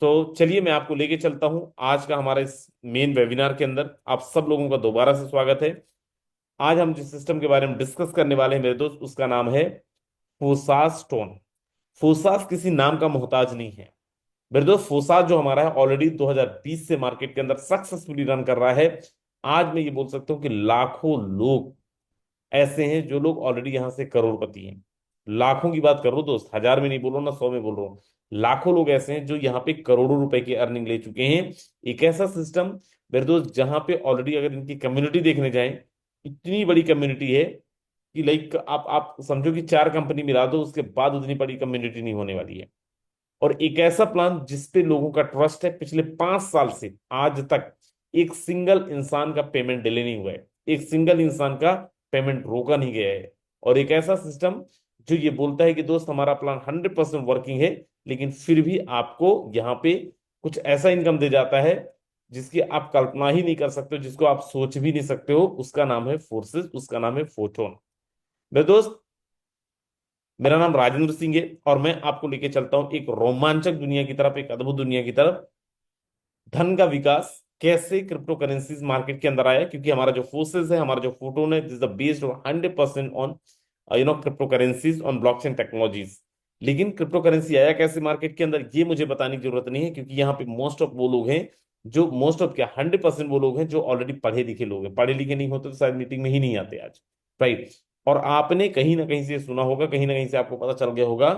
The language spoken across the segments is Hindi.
तो चलिए मैं आपको लेके चलता हूं आज का हमारा इस मेन वेबिनार के अंदर। आप सब लोगों का दोबारा से स्वागत है। आज हम जिस सिस्टम के बारे में डिस्कस करने वाले हैं मेरे दोस्त, उसका नाम है फोसास स्टोन। फोसास किसी नाम का मोहताज नहीं है मेरे दोस्त। फोसास जो हमारा है ऑलरेडी 2020 से मार्केट के अंदर सक्सेसफुली रन कर रहा है। आज मैं ये बोल सकता हूँ कि लाखों लोग ऐसे हैं जो लोग ऑलरेडी यहां से करोड़पति हैं। लाखों की बात कर रहा हूं दोस्त, हजार में नहीं बोल रहा हूं ना 100 में बोल रहा हूँ। लाखों लोग ऐसे हैं जो यहाँ पे करोड़ों रुपए की अर्निंग ले चुके हैं। एक ऐसा सिस्टम मेरे दोस्त जहां पे ऑलरेडी अगर इनकी कम्युनिटी देखने जाएं, इतनी बड़ी कम्युनिटी है कि लाइक आप समझो कि 4 कंपनी मिला दो उसके बाद उतनी बड़ी कम्युनिटी नहीं होने वाली है। और एक ऐसा प्लान जिसपे लोगों का ट्रस्ट है, पिछले 5 साल से आज तक एक सिंगल इंसान का पेमेंट डिले नहीं हुआ है, एक सिंगल इंसान का पेमेंट रोका नहीं गया है। और एक ऐसा सिस्टम जो ये बोलता है कि दोस्त हमारा प्लान 100% वर्किंग है, लेकिन फिर भी आपको यहाँ पे कुछ ऐसा इनकम दे जाता है जिसकी आप कल्पना ही नहीं कर सकते हो, जिसको आप सोच भी नहीं सकते हो। उसका नाम है फोर्सेस, उसका नाम है फोटोन। मेरे दोस्त, मेरा नाम राजेंद्र सिंह है और मैं आपको लेके चलता हूं एक रोमांचक दुनिया की तरफ, एक अद्भुत दुनिया की तरफ। धन का विकास कैसे क्रिप्टो करेंसीज मार्केट के अंदर आया, क्योंकि हमारा जो फोर्सेस है, हमारा जो फोटोन है, this is based 100% on crypto currencies on blockchain technologies. लेकिन क्रिप्टो करेंसी आया कैसे मार्केट के अंदर, ये मुझे बताने की जरूरत नहीं है, क्योंकि यहाँ पे मोस्ट ऑफ वो लोग हैं जो मोस्ट ऑफ क्या 100% वो लोग हैं जो ऑलरेडी पढ़े लिखे लोग हैं। पढ़े लिखे नहीं होते तो शायद मीटिंग में ही नहीं आते आज, राइट। और आपने कहीं ना कहीं से सुना होगा, कहीं ना कहीं से आपको पता चल गया होगा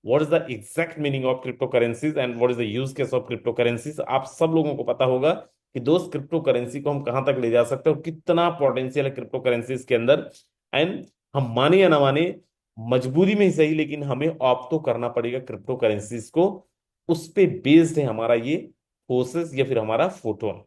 what is the exact meaning of crypto currencies and what is the use case of crypto currencies. आप सब लोगों को पता होगा कि दोस्त क्रिप्टो करेंसी को हम कहां तक ले जा सकते हैं और कितना पोटेंशियल है क्रिप्टो करेंसीज के अंदर। एंड हम माने या ना माने, मजबूरी में ही सही, लेकिन हमें ऑप्ट तो करना पड़ेगा क्रिप्टो करेंसीज को। उस पे बेस्ड है हमारा ये फोर्सेस या फिर हमारा फोटोन।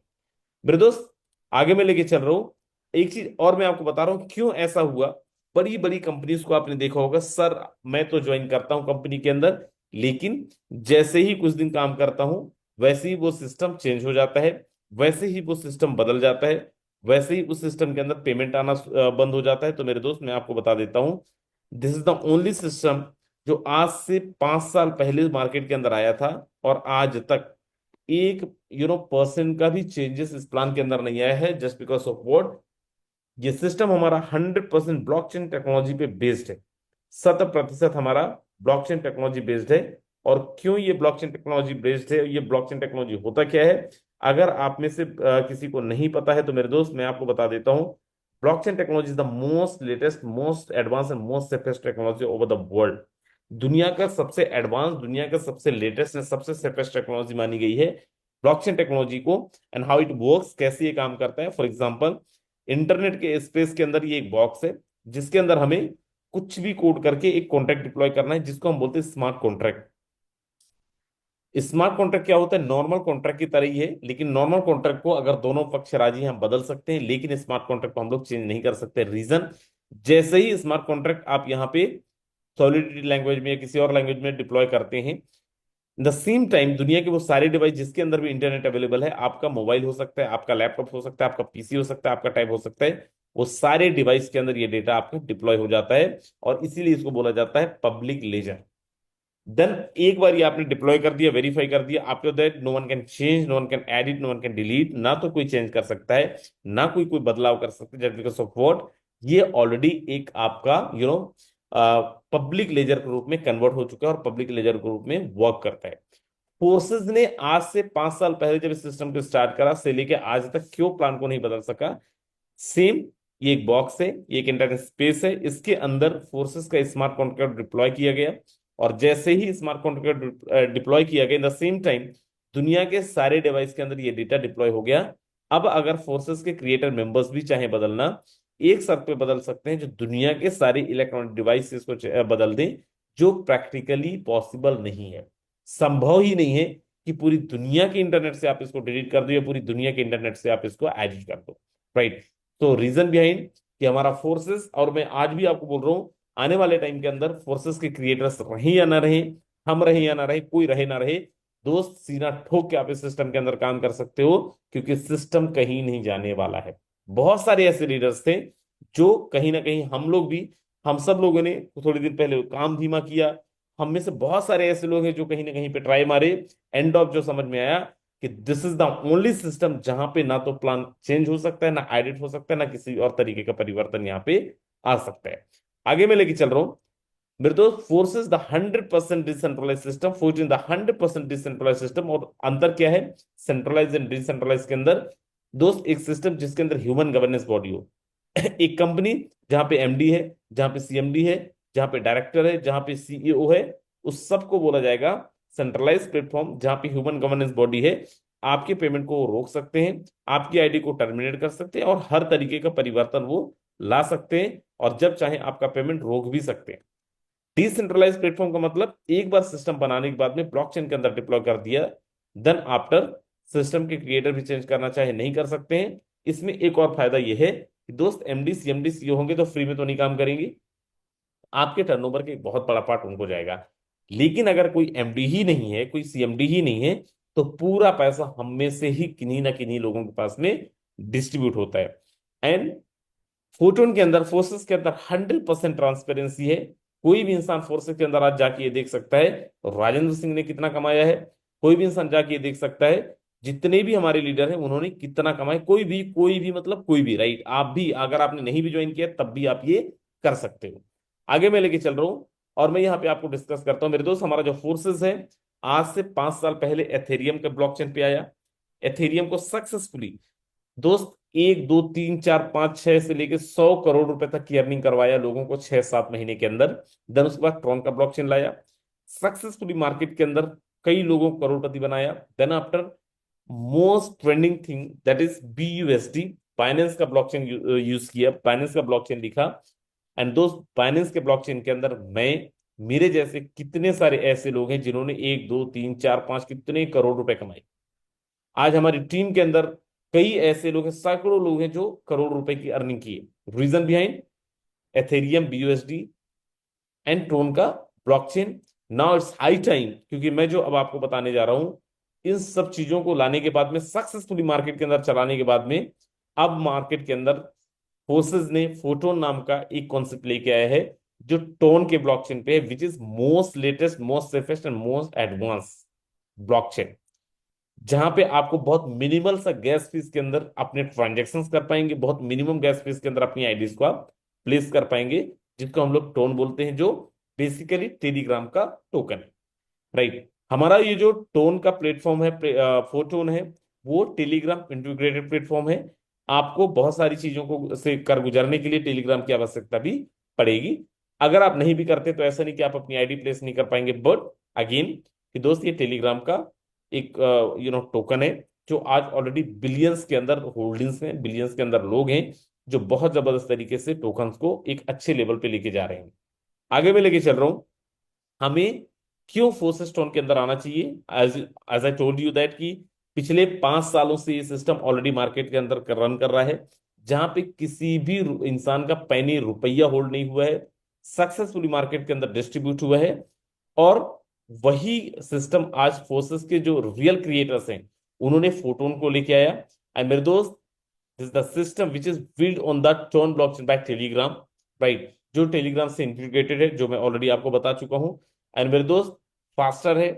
मेरे दोस्त, आगे मैं लेके चल रहा हूं। एक चीज और मैं आपको बता रहा हूं क्यों ऐसा हुआ। बड़ी बड़ी कंपनीज को आपने देखा होगा, सर मैं तो ज्वाइन करता हूं कंपनी के अंदर, लेकिन जैसे ही कुछ दिन काम करता हूं वैसे ही वो सिस्टम चेंज हो जाता है, वैसे ही वो सिस्टम बदल जाता है, वैसे ही उस सिस्टम के अंदर पेमेंट आना बंद हो जाता है। तो मेरे दोस्त, मैं आपको बता देता हूं, this is the only system जो आज से 5 साल पहले मार्केट के अंदर आया था और आज तक एक परसेंट का भी चेंजेस इस प्लान के अंदर नहीं आया है। जस्ट बिकॉज ऑफ व्हाट, ये सिस्टम हमारा 100% ब्लॉकचेन टेक्नोलॉजी पे बेस्ड है। 100% हमारा ब्लॉकचेन टेक्नोलॉजी बेस्ड है। और क्यों ये ब्लॉकचेन टेक्नोलॉजी बेस्ड है, ये ब्लॉकचेन टेक्नोलॉजी होता क्या है, अगर आप में से किसी को नहीं पता है तो मेरे दोस्त मैं आपको बता देता हूँ। Blockchain technology is the most latest, most advance and most safest technology over the world. दुनिया का सबसे एडवांस, दुनिया का सबसे लेटेस्ट एंड सबसे सेफेस्ट टेक्नोलॉजी मानी गई है ब्लॉकचेन टेक्नोलॉजी को। एंड हाउ इट वर्क्स, कैसे ये काम करता है। फॉर एग्जांपल, इंटरनेट के स्पेस के अंदर ये एक बॉक्स है जिसके अंदर हमें कुछ भी कोड करके एक कॉन्ट्रैक्ट डिप्लॉय करना है, जिसको हम बोलते हैं स्मार्ट कॉन्ट्रैक्ट। स्मार्ट कॉन्ट्रैक्ट क्या होता है, नॉर्मल कॉन्ट्रैक्ट की तरह ही है, लेकिन नॉर्मल कॉन्ट्रैक्ट को अगर दोनों पक्ष राजी हैं हम बदल सकते हैं, लेकिन स्मार्ट कॉन्ट्रैक्ट को हम लोग चेंज नहीं कर सकते। रीजन, जैसे ही स्मार्ट कॉन्ट्रैक्ट आप यहाँ पे सॉलिडिटी लैंग्वेज में या किसी और लैंग्वेज में डिप्लॉय करते हैं, द सेम टाइम दुनिया के वो सारे डिवाइस जिसके अंदर भी इंटरनेट अवेलेबल है, आपका मोबाइल हो सकता है, आपका लैपटॉप हो सकता है, आपका पीसी हो सकता है, आपका टैब हो सकता है, वो सारे डिवाइस के अंदर ये डेटा आपका डिप्लॉय हो जाता है। और इसीलिए इसको बोला जाता है पब्लिक लेजर। देन एक बार ये आपने डिप्लॉय कर दिया, वेरीफाई कर दिया, after that no one can change, no one can edit, no one can delete. ना तो कोई चेंज कर सकता है, ना कोई कोई बदलाव कर सकता है, जस्ट बिकॉज ऑफ व्हाट, ये ऑलरेडी एक आपका पब्लिक लेजर के रूप में कन्वर्ट हो चुका है और पब्लिक लेजर के रूप में वर्क करता है। फोर्सेस ने आज से 5 साल पहले जब इस सिस्टम को स्टार्ट करा से लेके आज तक क्यों प्लान को नहीं बदल सका। सेम, ये एक बॉक्स है, ये एक इंटरनेट स्पेस है, इसके अंदर फोर्सेस का स्मार्ट कॉन्ट्रैक्ट डिप्लॉय किया गया। और जैसे ही स्मार्ट कॉन्ट्रैक्ट डिप्लॉय किया गया, इन द सेम टाइम दुनिया के सारे डिवाइस के अंदर ये डेटा डिप्लॉय हो गया। अब अगर फोर्सेस के क्रिएटर मेंबर्स भी चाहे बदलना, एक शर्त पे बदल सकते हैं, जो दुनिया के सारे इलेक्ट्रॉनिक डिवाइसेस को बदल दें, जो प्रैक्टिकली पॉसिबल नहीं है। संभव ही नहीं है कि पूरी दुनिया के इंटरनेट से आप इसको डिलीट कर दो या पूरी दुनिया के इंटरनेट से आप इसको एडिट कर दो, राइट। तो रीजन बिहाइंड कि हमारा फोर्सेस, और मैं आज भी आपको बोल रहा हूं, आने वाले टाइम के अंदर फोर्सेस के क्रिएटर्स रहे या ना रहे, हम रहे या ना रहे, कोई रहे ना रहे, दोस्त सीना ठोक के आप इस सिस्टम के अंदर काम कर सकते हो, क्योंकि सिस्टम कहीं नहीं जाने वाला है। बहुत सारे ऐसे लीडर्स थे जो कहीं ना कहीं हम लोग भी, हम सब लोगों ने थोड़ी देर पहले काम धीमा किया, हम में से बहुत सारे ऐसे लोग हैं जो कहीं ना कहीं पे ट्राई मारे, एंड ऑफ जो समझ में आया कि this is the only system जहां पे ना तो प्लान चेंज हो सकता है, ना एडिट हो सकता है, ना किसी और तरीके का परिवर्तन यहाँ पे आ सकता है। आगे मैं लेके चल रहा हूँ मेरे दोस्त, forces the 100% decentralize system, force the 100% decentralize system. और अंतर क्या है सेंट्रलाइज एंड डिसेंट्रलाइज के अंदर? दोस्त एक सिस्टम जिसके अंदर ह्यूमन गवर्नेंस बॉडी हो, एक कंपनी जहां पे एमडी है, जहां पे सीएमडी है, जहां पे डायरेक्टर है, जहां पे सीईओ है, उस सबको बोला जाएगा सेंट्रलाइज प्लेटफॉर्म, जहां पे ह्यूमन गवर्नेंस बॉडी है। आपके पेमेंट को वो रोक सकते हैं, आपकी आईडी को टर्मिनेट कर सकते हैं, और हर तरीके का परिवर्तन वो ला सकते हैं, और जब चाहे आपका पेमेंट रोक भी सकते हैं। डिसेंट्रलाइज प्लेटफॉर्म का मतलब एक बार सिस्टम बनाने के बाद में ब्लॉकचेन के अंदर डिप्लॉय कर दिया, देन आफ्टर सिस्टम के क्रिएटर भी चेंज करना चाहे नहीं कर सकते हैं। इसमें एक और फायदा यह है कि दोस्त एमडी सीएमडी सीईओ होंगे तो फ्री में तो नहीं काम करेंगे, आपके टर्नओवर का एक बहुत बड़ा पार्ट उनको जाएगा। लेकिन अगर कोई एमडी ही नहीं है, कोई सीएमडी ही नहीं है, तो पूरा पैसा हम में से ही किन्हीं ना किन्हीं लोगों के पास में डिस्ट्रीब्यूट होता है। एंड फोटोन के अंदर, फोर्सेस के अंदर 100% ट्रांसपेरेंसी है। कोई भी इंसान फोर्सेस के अंदर आज जाके ये देख सकता है राजेंद्र सिंह ने कितना कमाया है, कोई भी इंसान जाके ये देख सकता है जितने भी हमारे लीडर हैं उन्होंने कितना कमाया, कोई भी मतलब कोई भी, राइट। आप भी अगर आपने नहीं भी ज्वाइन किया तब भी आप ये कर सकते हो। आगे मैं लेके चल रहा हूं और मैं यहाँ पे आपको डिस्कस करता हूँ मेरे दोस्त। हमारा जो फोर्सेस है आज से 5 साल पहले एथेरियम के ब्लॉकचेन पे आया। एथेरियम को सक्सेसफुली दोस्त 1 2 3 4 5 6 से लेके 100 करोड़ रुपए तक की अर्निंग करवाया लोगों को 6 7 महीने के अंदर। देन उसके बाद ट्रॉन का ब्लॉकचेन लाया, सक्सेसफुली मार्केट के अंदर कई लोगों को करोड़पति बनाया। Then after most trending thing that is BUSD, Binance का ब्लॉकचेन यूज किया, बाइनेंस का ब्लॉकचेन लिखा। एंड दोस्त बाइनेंस के ब्लॉकचेन के अंदर मैं, मेरे जैसे कितने सारे ऐसे लोग हैं जिन्होंने 1 2 3 4 5 कितने करोड़ रुपए कमाए। आज हमारी टीम के अंदर कई ऐसे लोग हैं, सैकड़ों लोग हैं जो करोड़ रुपए की अर्निंग किए। Reason behind Ethereum, BUSD and Tron का blockchain. Now it's high time, क्योंकि मैं जो अब आपको बताने जा रहा हूं इन सब चीजों को लाने के बाद में, सक्सेसफुली मार्केट के अंदर चलाने के बाद में, अब मार्केट के अंदर फोर्सेस ने फोटोन नाम का एक कॉन्सेप्ट लेके आया है जो टोन के ब्लॉकचेन पे है, which is most latest, most safest and most advance blockchain, जहां पे आपको बहुत मिनिमल सा गैस फीस के अंदर अपने ट्रांजेक्शन्स कर पाएंगे, बहुत मिनिमम गैस फीस के अंदर अपनी आईडीज को आप प्लेस कर पाएंगे, जिसको हम लोग टोन बोलते हैं, जो बेसिकली टेलीग्राम का टोकन है, राइट। हमारा ये जो टोन का प्लेटफॉर्म है, फोटोन है, वो टेलीग्राम इंटीग्रेटेड प्लेटफॉर्म है। आपको बहुत सारी चीजों को से कर गुजरने के लिए टेलीग्राम की आवश्यकता भी पड़ेगी। अगर आप नहीं भी करते तो ऐसा नहीं कि आप अपनी आईडी प्लेस नहीं कर पाएंगे, बट अगेन कि दोस्त ये टेलीग्राम का एक टोकन है जो आज ऑलरेडी बिलियंस के अंदर होल्डिंग्स हैं, बिलियंस के अंदर लोग हैं जो बहुत जबरदस्त तरीके से टोकन्स को एक अच्छे लेवल पे लेके जा रहे हैं। आगे मैं लेके चल रहा हूं, हमें क्यों फोर्सेस स्टोन के अंदर आना चाहिए। As as I told you that कि पिछले 5 सालों से ये सिस्टम ऑलरेडी मार्केट के अंदर रन कर रहा है, जहां पे किसी भी इंसान का पैनी रुपया होल्ड नहीं हुआ है, सक्सेसफुली मार्केट के अंदर डिस्ट्रीब्यूट हुआ है। और वही सिस्टम आज फोर्सेस के जो रियल क्रिएटर्स हैं उन्होंने फोटोन को लेके आया। एंड मेरे दोस्त, this the system which is build on the TON blockchain by Telegram, right, जो टेलीग्राम से इंटीग्रेटेड है, जो मैं ऑलरेडी आपको बता चुका हूं। एंड मेरे दोस्त फास्टर है,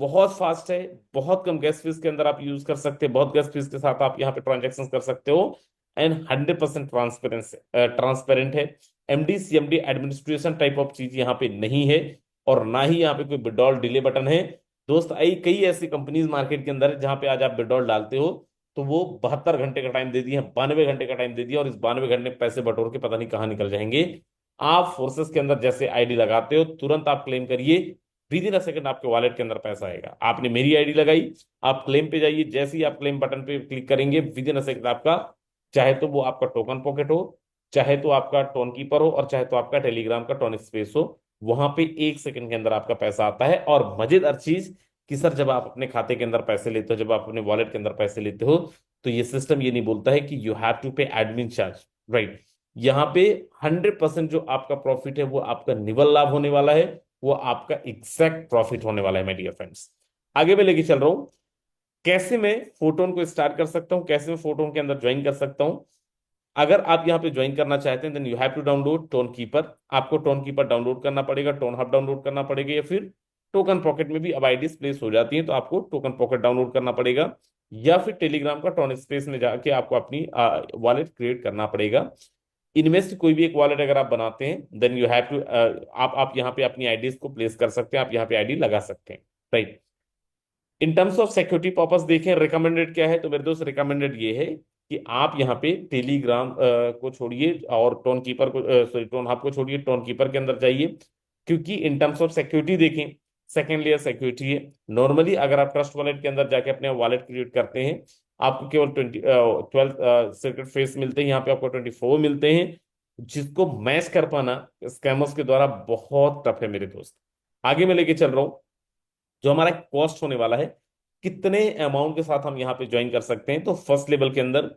बहुत फास्ट है, बहुत कम गैस फीस के अंदर आप यूज कर सकते हैं, बहुत गैस फीस के साथ आप यहाँ पे ट्रांजेक्शन कर सकते हो। एंड 100% ट्रांसपेरेंस ट्रांसपेरेंट है। MD CMD administration type of चीज यहाँ पे नहीं है, और ना ही यहाँ पे कोई विड्रॉल डिले बटन है। दोस्त आई कई ऐसी कंपनीज मार्केट के अंदर है जहां पे आज आप विड्रॉल डालते हो तो वो 72 घंटे का टाइम दे दिया, 92 घंटे का टाइम दे दिया, और इस 92 घंटे में पैसे बटोर के पता नहीं कहाँ निकल जाएंगे। आप फोर्सेस के अंदर जैसे आईडी लगाते हो तुरंत आप क्लेम करिए, विद इन अ सेकंड आपके वॉलेट के अंदर पैसा आएगा। आपने मेरी आईडी लगाई, आप क्लेम पे जाइए, जैसे ही आप क्लेम बटन पे क्लिक करेंगे विद इन अ सेकंड आपका, चाहे तो वो आपका टोकन पॉकेट हो, चाहे तो आपका टोन कीपर हो, और चाहे तो आपका टेलीग्राम का टोन स्पेस हो, वहां पे 1 सेकंड के अंदर आपका पैसा आता है। और मजेदार चीज कि सर जब आप अपने खाते के अंदर पैसे लेते हो, जब आप अपने वॉलेट के अंदर पैसे लेते हो, तो ये सिस्टम ये नहीं बोलता है कि यू हैव टू पे एडमिन चार्ज, राइट। यहाँ पे 100% जो आपका प्रॉफिट है वो आपका निवल लाभ होने वाला है, वो आपका एग्जैक्ट प्रॉफिट होने वाला है माय डियर फ्रेंड्स। आगे मैं लेके चल रहा हूं, कैसे मैं फोटोन को स्टार्ट कर सकता हूं, कैसे मैं फोटोन के अंदर ज्वाइन कर सकता हूं। अगर आप यहाँ पे ज्वाइन करना चाहते हैं then you have to download TON keeper. आपको टोन कीपर डाउनलोड करना पड़ेगा, टोन हब डाउनलोड करना पड़ेगा, या फिर टोकन पॉकेट में भी अब आईडीज प्लेस हो जाती हैं तो आपको टोकन पॉकेट डाउनलोड करना पड़ेगा, या फिर टेलीग्राम का टोन स्पेस में जाके आपको अपनी वॉलेट क्रिएट करना पड़ेगा। इनमें से कोई भी एक वॉलेट अगर आप बनाते हैं देन यू हैव टू, आप यहाँ पे अपनी आईडीज को प्लेस कर सकते हैं, आप यहाँ पे आईडी लगा सकते हैं, right. In terms of security purpose देखें रिकमेंडेड क्या है, तो मेरे दोस्त रिकमेंडेड ये है कि आप यहाँ पे टेलीग्राम को छोड़िए और टोन कीपर को, सॉरी टोन हब को छोड़िए, टोन कीपर के अंदर जाइए। क्योंकि इन टर्म्स ऑफ सिक्योरिटी देखें, सेकेंड लेयर सिक्योरिटी है। नॉर्मली अगर आप ट्रस्ट वॉलेट के अंदर जाके अपने वॉलेट क्रिएट करते हैं, आपको केवल 12 सीक्रेट फेस मिलते हैं, यहाँ पे आपको 24 मिलते हैं, जिसको मैच कर पाना स्कैमर्स के द्वारा बहुत टफ है मेरे दोस्त। आगे मैं लेके चल रहा हूँ, जो हमारा कॉस्ट होने वाला है, कितने अमाउंट के साथ हम यहाँ पे ज्वाइन कर सकते हैं। तो फर्स्ट लेवल के अंदर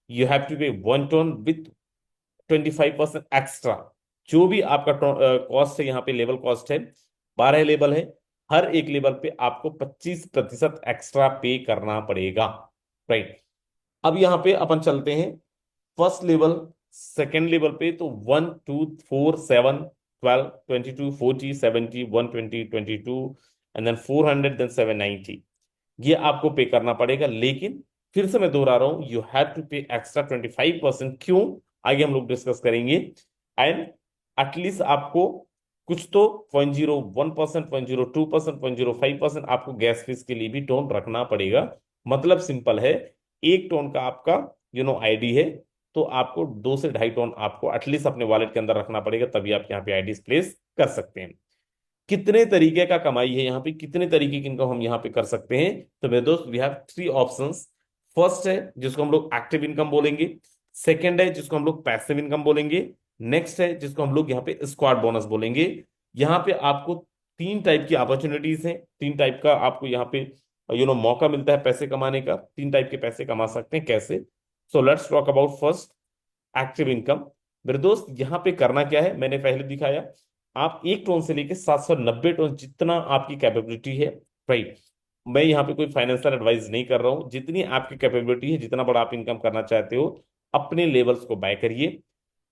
यू हैव टू पे 1 टोन विथ 25% एक्स्ट्रा। जो भी आपका कॉस्ट है, यहाँ पे लेवल कॉस्ट है, 12 लेवल है, हर एक लेवल पे आपको 25% एक्स्ट्रा पे करना पड़ेगा, राइट। अब यहाँ पे अपन चलते हैं फर्स्ट लेवल, सेकेंड लेवल पे, तो 1 2 4 7 12 22 40 70 120 120 22 एंड देन 400 देन 790, ये आपको पे करना पड़ेगा। लेकिन फिर से मैं दोहरा रहा हूं, यू हैव टू पे एक्स्ट्रा 25%। क्यों, आगे हम लोग डिस्कस करेंगे। एंड एटलीस्ट आपको कुछ तो 0.01%, 0.02%, 0.05% आपको गैस फीस के लिए भी टोन रखना पड़ेगा। मतलब सिंपल है, एक टोन का आपका आईडी है, तो आपको 2 से 2.5 टोन आपको एटलीस्ट अपने वॉलेट के अंदर रखना पड़ेगा, तभी आप यहाँ पे आईडी प्लेस कर सकते हैं। कितने तरीके का कमाई है यहाँ पे, कितने तरीके की इनकम हम यहाँ पे कर सकते हैं, तो मेरे दोस्त वी हैव 3 ऑप्शंस। फर्स्ट है जिसको हम लोग एक्टिव इनकम बोलेंगे, सेकंड है जिसको हम लोग पैसिव इनकम बोलेंगे, नेक्स्ट है जिसको हम लोग यहाँ पे स्क्वाड बोनस बोलेंगे। यहाँ पे आपको 3 टाइप की अपॉर्चुनिटीज हैं, 3 टाइप का आपको यहाँ पे मौका मिलता है पैसे कमाने का। 3 टाइप के पैसे कमा सकते हैं, कैसे? So let's talk about first, active income. मेरे दोस्त यहाँ पे करना क्या है, मैंने पहले दिखाया, आप 1 टोन से लेके 790 टोन जितना आपकी कैपेबिलिटी है, राइट। मैं यहाँ पे कोई फाइनेंशियल एडवाइस नहीं कर रहा हूँ, जितनी आपकी कैपेबिलिटी है, जितना बड़ा आप इनकम करना चाहते हो, अपने लेवल्स को बाय करिए।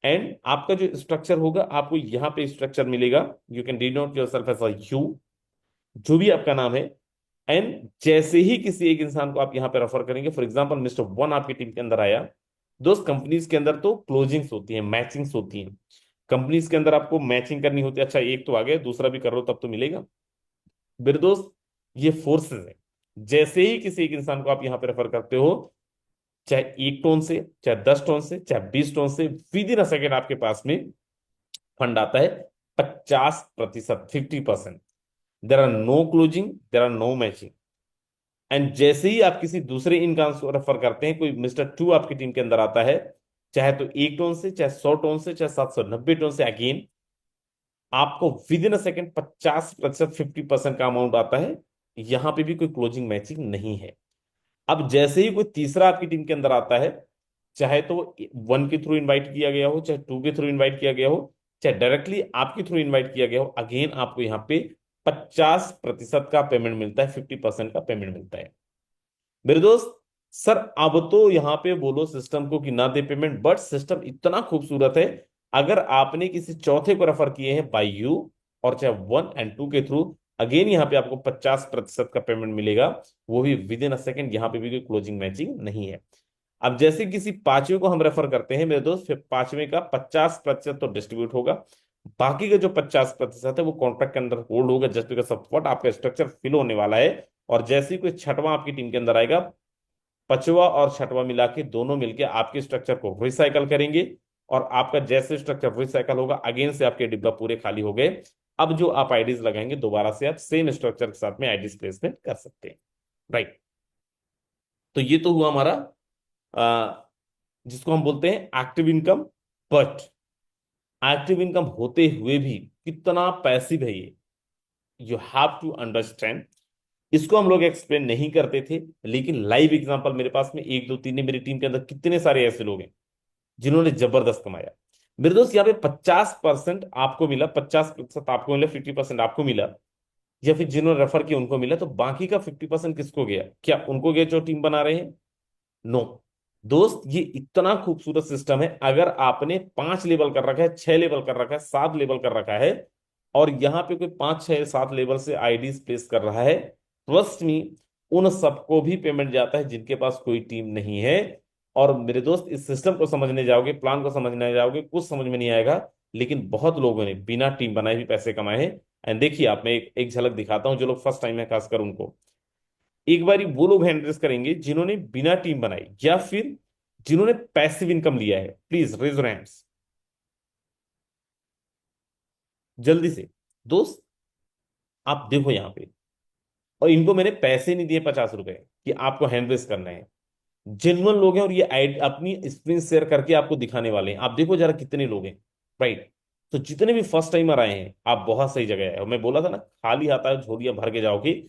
एंड आपका जो स्ट्रक्चर होगा, आपको यहाँ पे स्ट्रक्चर मिलेगा, you can denote yourself as a you, जो भी आपका नाम है। एंड जैसे ही किसी एक इंसान को आप यहाँ पे रेफर करेंगे, फॉर एग्जांपल मिस्टर वन आपकी टीम के अंदर आया, दोस्त कंपनीज के अंदर तो क्लोजिंग्स होती हैं, मैचिंग्स होती हैं, कंपनीज के अंदर आपको मैचिंग करनी होती है। अच्छा, एक तो आ गया, दूसरा भी कर लो तब तो मिलेगा। मेरे दोस्त, ये फोर्सेस है। जैसे ही किसी एक इंसान को आप यहाँ पे रेफर करते हो, चाहे 1 टोन से, चाहे 10 टोन से, चाहे 20 टोन से, विद इन अ सेकेंड आपके पास में फंड आता है 50%, 50%। There are no closing, there are no matching. And जैसे ही आप किसी दूसरे इनकम को रेफर करते हैं, कोई मिस्टर टू आपकी टीम के अंदर आता है, चाहे तो 1 टोन से, चाहे 100 टोन से, चाहे 790 टोन से, अगेन आपको विद इन अ सेकेंड 50%, 50% का अमाउंट आता है। यहां पे भी कोई क्लोजिंग मैचिंग नहीं है। अब जैसे ही कोई तीसरा आपकी टीम के अंदर आता है, चाहे तो 1 के थ्रू इनवाइट किया गया हो, चाहे 2 के थ्रू इनवाइट किया गया हो, चाहे डायरेक्टली आपके थ्रू इनवाइट किया गया हो, अगेन आपको यहाँ पे 50% का पेमेंट मिलता है, 50% का पेमेंट मिलता है। मेरे दोस्त, सर अब तो यहाँ पे बोलो सिस्टम को कि ना दे पेमेंट, बट सिस्टम इतना खूबसूरत है, अगर आपने किसी चौथे को रेफर किए हैं बाय यू, और चाहे 1 और 2 के थ्रू, अगेन यहाँ पे आपको 50% का पेमेंट मिलेगा, वो भी विद इन अ सेकेंड। यहाँ पे भी कोई क्लोजिंग मैचिंग नहीं है। अब जैसे किसी पांचवे को हम रेफर करते हैं मेरे दोस्त, फिर पांचवे का 50% तो डिस्ट्रीब्यूट होगा, बाकी का जो 50% है वो कॉन्ट्रैक्ट के अंदर होल्ड होगा, जस्ट बिकॉज ऑफ व्हाट आपका स्ट्रक्चर फिल होने वाला है। और जैसे ही कोई छठवां आपकी टीम के अंदर आएगा, पांचवा और छठवां मिला के दोनों मिलके आपके स्ट्रक्चर को रिसाइकल करेंगे, और आपका जैसे स्ट्रक्चर रिसाइकल होगा, अगेन से आपके डिब्बा पूरे खाली हो गए। अब जो आप आईडीज लगाएंगे, दोबारा से आप सेम स्ट्रक्चर के साथ में आईडीज प्लेसमेंट कर सकते हैं, राइट। तो ये तो हुआ हमारा जिसको हम बोलते हैं active income. But active income होते हुए भी कितना पैसिव है ये, यू हैव टू अंडरस्टैंड। इसको हम लोग एक्सप्लेन नहीं करते थे, लेकिन लाइव एग्जांपल मेरे पास में 1 2 3 है, मेरी टीम के अंदर कितने सारे ऐसे लोग हैं जिन्होंने जबरदस्त कमाया। मेरे दोस्त, यहाँ पे 50% आपको मिला, 50% आपको मिला, 50% आपको मिला, या फिर जिन्होंने रेफर किया उनको मिला, तो बाकी का 50% किसको गया? क्या उनको गया जो टीम बना रहे हैं? नो, दोस्त ये इतना खूबसूरत सिस्टम है, अगर आपने 5 लेवल कर रखा है, 6 लेवल कर रखा है, 7 लेवल कर रखा है, और यहाँ पे कोई 5 6 7 लेवल से आईडीज प्लेस कर रहा है, ट्रस्ट मी, उन सबको भी पेमेंट जाता है जिनके पास कोई टीम नहीं है। और मेरे दोस्त, इस सिस्टम को समझने जाओगे, प्लान को समझने जाओगे, कुछ समझ में नहीं आएगा, लेकिन बहुत लोगों ने बिना टीम बनाए भी पैसे कमाए हैं। एंड देखिए आप, मैं एक झलक दिखाता हूँ, जो लोग फर्स्ट टाइम है खासकर उनको। एक बारी वो लोग हैंड रेस करेंगे जिन्होंने बिना टीम बनाई, या फिर जिन्होंने पैसिव इनकम लिया है, प्लीज रेज योर हैंड्स जल्दी से। दोस्त आप देखो यहाँ पे, और इनको मैंने पैसे नहीं दिए 50 रुपए कि आपको हैंड रेस करना है। जेन्युइन लोग हैं, और ये अपनी स्क्रीन शेयर करके आपको दिखाने वाले हैं। आप देखो जरा कितने लोग हैं, राइट। तो जितने भी फर्स्ट टाइमर आए हैं, आप बहुत सही जगह है। और मैं बोला था ना, खाली हाथ आए झोलियां भर के जाओगे।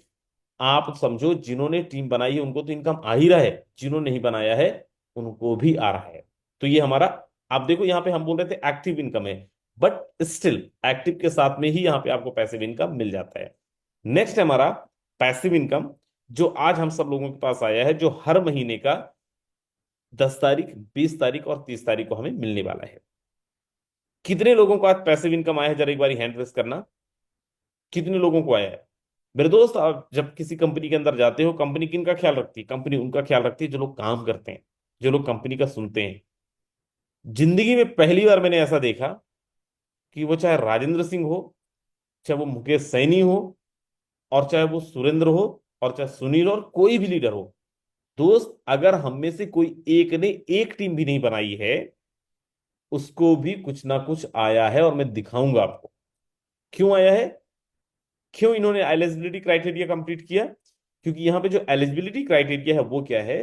आप समझो, जिन्होंने टीम बनाई है उनको तो इनकम आ ही रहा है, जिन्होंने नहीं बनाया है उनको भी आ रहा है। तो ये हमारा, आप देखो यहाँ पे हम बोल रहे थे एक्टिव इनकम है, बट स्टिल एक्टिव के साथ में ही यहाँ पे आपको पैसिव इनकम मिल जाता है। नेक्स्ट है हमारा पैसिव इनकम, जो आज हम सब लोगों के पास आया है, जो हर महीने का 10 तारीख, 20 तारीख और 30 तारीख को हमें मिलने वाला है। कितने लोगों को आज पैसिव इनकम आया है, जरा एक बार हैंड रेस करना। कितने लोगों को आया है? मेरे दोस्त, आप जब किसी कंपनी के अंदर जाते हो, कंपनी किन का ख्याल रखती है? कंपनी उनका ख्याल रखती है जो लोग काम करते हैं, जो लोग कंपनी का सुनते हैं। जिंदगी में पहली बार मैंने ऐसा देखा कि वो चाहे राजेंद्र सिंह हो, चाहे वो मुकेश सैनी हो, और चाहे वो सुरेंद्र हो, और चाहे सुनील, और कोई भी लीडर हो, दोस्त अगर हम में से कोई एक ने एक टीम भी नहीं बनाई है, उसको भी कुछ ना कुछ आया है। और मैं दिखाऊंगा आपको क्यों आया है, क्यों इन्होंने एलिजिबिलिटी क्राइटेरिया कंप्लीट किया। क्योंकि यहां पे जो एलिजिबिलिटी क्राइटेरिया है वो क्या है,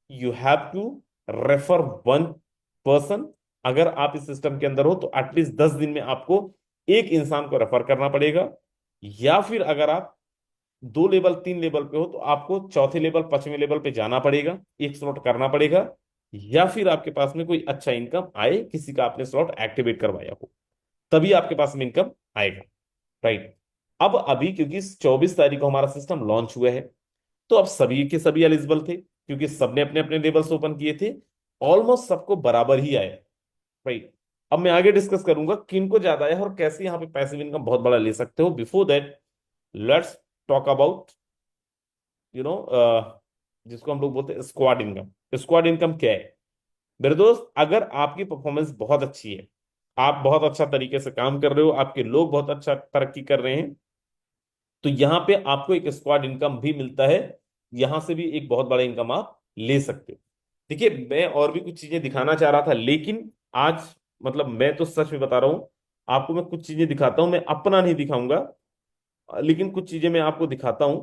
you have to refer 1 person. अगर आप इस सिस्टम के अंदर हो तो एटलीस्ट 10 दिन में आपको एक इंसान को रेफर करना पड़ेगा। या फिर अगर आप 2 लेवल 3 लेवल पे हो तो आपको चौथे लेवल 5वें लेवल पे जाना पड़ेगा, एक स्लॉट करना पड़ेगा। या फिर आपके पास में कोई अच्छा इनकम आए, किसी का आपने स्लॉट एक्टिवेट करवाया हो, तभी आपके पास में इनकम आएगा, राइट। अब अभी क्योंकि 24 तारीख को हमारा सिस्टम लॉन्च हुआ है, तो अब सभी के सभी एलिजिबल थे, क्योंकि सबने अपने अपने लेवल्स ओपन किए थे। ऑलमोस्ट सबको बराबर ही आया, राइट। अब मैं आगे डिस्कस करूंगा किन को ज्यादा है और कैसे यहाँ पे पैसिव इनकम बहुत बड़ा ले सकते हो। Before that, let's talk about, you know जिसको हम लोग बोलते हैं स्क्वाड इनकम। स्क्वाड इनकम क्या है? मेरे दोस्त, अगर आपकी परफॉर्मेंस बहुत अच्छी है, आप बहुत अच्छा तरीके से काम कर रहे हो, आपके लोग बहुत अच्छा तरक्की कर रहे हैं, तो यहां पे आपको एक स्क्वाड इनकम भी मिलता है। यहां से भी एक बहुत बड़ा इनकम आप ले सकते हो। देखिए, मैं और भी कुछ चीजें दिखाना चाह रहा था, लेकिन आज, मतलब मैं तो सच में बता रहा हूं आपको, मैं कुछ चीजें दिखाता हूं, मैं अपना नहीं दिखाऊंगा, लेकिन कुछ चीजें मैं आपको दिखाता हूं